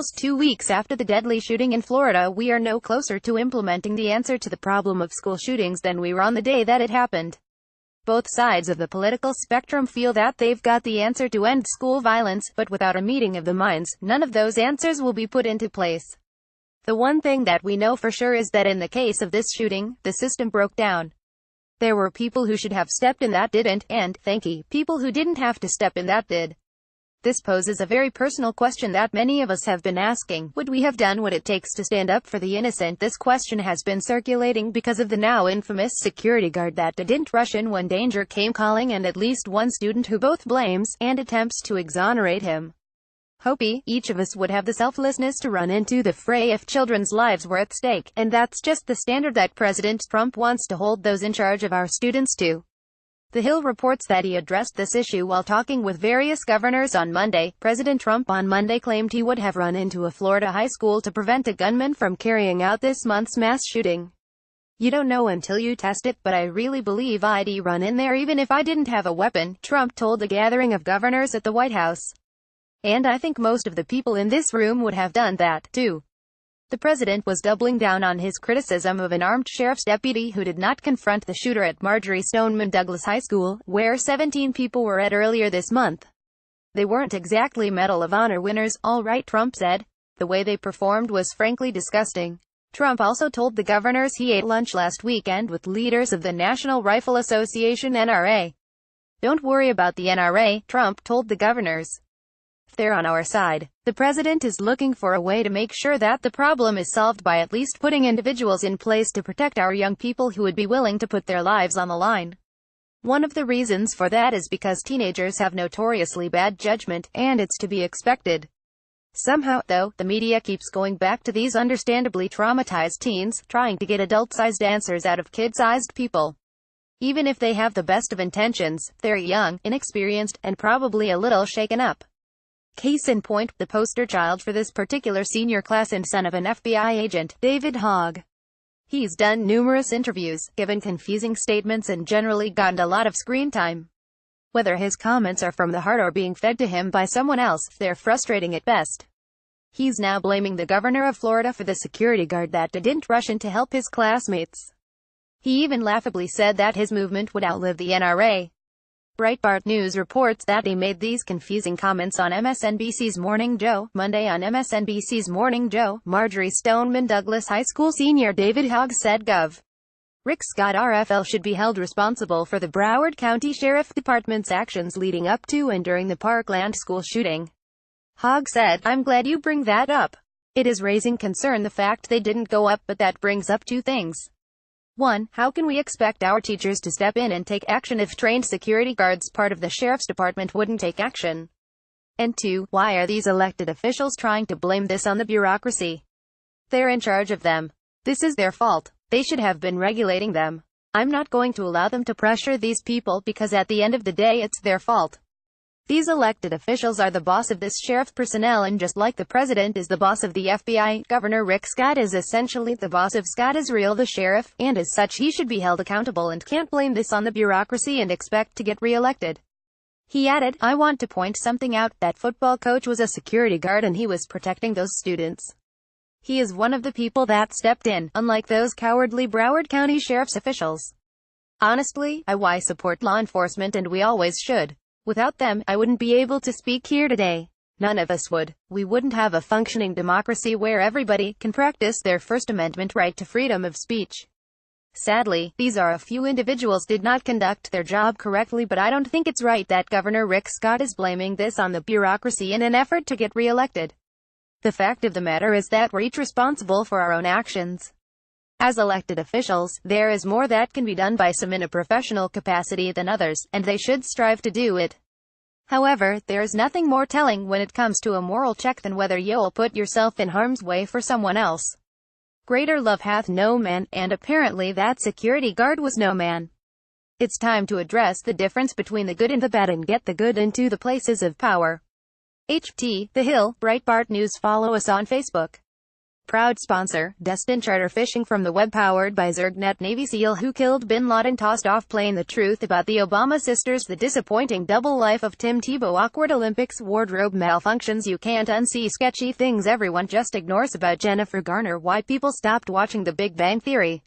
Almost 2 weeks after the deadly shooting in Florida, we are no closer to implementing the answer to the problem of school shootings than we were on the day that it happened. Both sides of the political spectrum feel that they've got the answer to end school violence, but without a meeting of the minds, none of those answers will be put into place. The one thing that we know for sure is that in the case of this shooting, the system broke down. There were people who should have stepped in that didn't, and, thanky, people who didn't have to step in that did. This poses a very personal question that many of us have been asking. Would we have done what it takes to stand up for the innocent? This question has been circulating because of the now infamous security guard that didn't rush in when danger came calling, and at least one student who both blames and attempts to exonerate him. Hope each of us would have the selflessness to run into the fray if children's lives were at stake, and that's just the standard that President Trump wants to hold those in charge of our students to. The Hill reports that he addressed this issue while talking with various governors on Monday. President Trump on Monday claimed he would have run into a Florida high school to prevent a gunman from carrying out this month's mass shooting. "You don't know until you test it, but I really believe I'd run in there even if I didn't have a weapon," Trump told a gathering of governors at the White House. "And I think most of the people in this room would have done that, too." The president was doubling down on his criticism of an armed sheriff's deputy who did not confront the shooter at Marjory Stoneman Douglas High School, where 17 people were at earlier this month. "They weren't exactly Medal of Honor winners, all right," Trump said. "The way they performed was frankly disgusting." Trump also told the governors he ate lunch last weekend with leaders of the National Rifle Association (NRA). "Don't worry about the NRA," Trump told the governors. "They're on our side." The president is looking for a way to make sure that the problem is solved by at least putting individuals in place to protect our young people who would be willing to put their lives on the line. One of the reasons for that is because teenagers have notoriously bad judgment, and it's to be expected. Somehow, though, the media keeps going back to these understandably traumatized teens, trying to get adult-sized answers out of kid-sized people. Even if they have the best of intentions, they're young, inexperienced, and probably a little shaken up. Case in point, the poster child for this particular senior class and son of an FBI agent, David Hogg. He's done numerous interviews, given confusing statements, and generally gotten a lot of screen time. Whether his comments are from the heart or being fed to him by someone else, they're frustrating at best. He's now blaming the governor of Florida for the security guard that didn't rush in to help his classmates. He even laughably said that his movement would outlive the NRA. Breitbart News reports that he made these confusing comments on MSNBC's Morning Joe. Monday on MSNBC's Morning Joe, Marjory Stoneman Douglas High School senior David Hogg said Gov. Rick Scott RFL should be held responsible for the Broward County Sheriff Department's actions leading up to and during the Parkland school shooting. Hogg said, "I'm glad you bring that up. It is raising concern the fact they didn't go up, but that brings up two things. 1. How can we expect our teachers to step in and take action if trained security guards, part of the sheriff's department, wouldn't take action? And 2. Why are these elected officials trying to blame this on the bureaucracy? They're in charge of them. This is their fault. They should have been regulating them. I'm not going to allow them to pressure these people because at the end of the day it's their fault. These elected officials are the boss of this sheriff's personnel, and just like the president is the boss of the FBI, Governor Rick Scott is essentially the boss of Scott Israel, the sheriff, and as such he should be held accountable and can't blame this on the bureaucracy and expect to get re-elected." He added, "I want to point something out. That football coach was a security guard and he was protecting those students. He is one of the people that stepped in, unlike those cowardly Broward County Sheriff's officials. Honestly, I support law enforcement and we always should. Without them, I wouldn't be able to speak here today. None of us would. We wouldn't have a functioning democracy where everybody can practice their First Amendment right to freedom of speech." Sadly, these are a few individuals did not conduct their job correctly, but I don't think it's right that Governor Rick Scott is blaming this on the bureaucracy in an effort to get re-elected. The fact of the matter is that we're each responsible for our own actions. As elected officials, there is more that can be done by some in a professional capacity than others, and they should strive to do it. However, there is nothing more telling when it comes to a moral check than whether you'll put yourself in harm's way for someone else. Greater love hath no man, and apparently that security guard was no man. It's time to address the difference between the good and the bad and get the good into the places of power. The Hill, Breitbart News. Follow us on Facebook. Proud sponsor, Destin Charter Fishing from the web powered by ZergNet. Navy SEAL who killed Bin Laden tossed off plane. The truth about the Obama sisters. The disappointing double life of Tim Tebow. Awkward Olympics wardrobe malfunctions. You can't unsee sketchy things everyone just ignores about Jennifer Garner. Why people stopped watching The Big Bang Theory.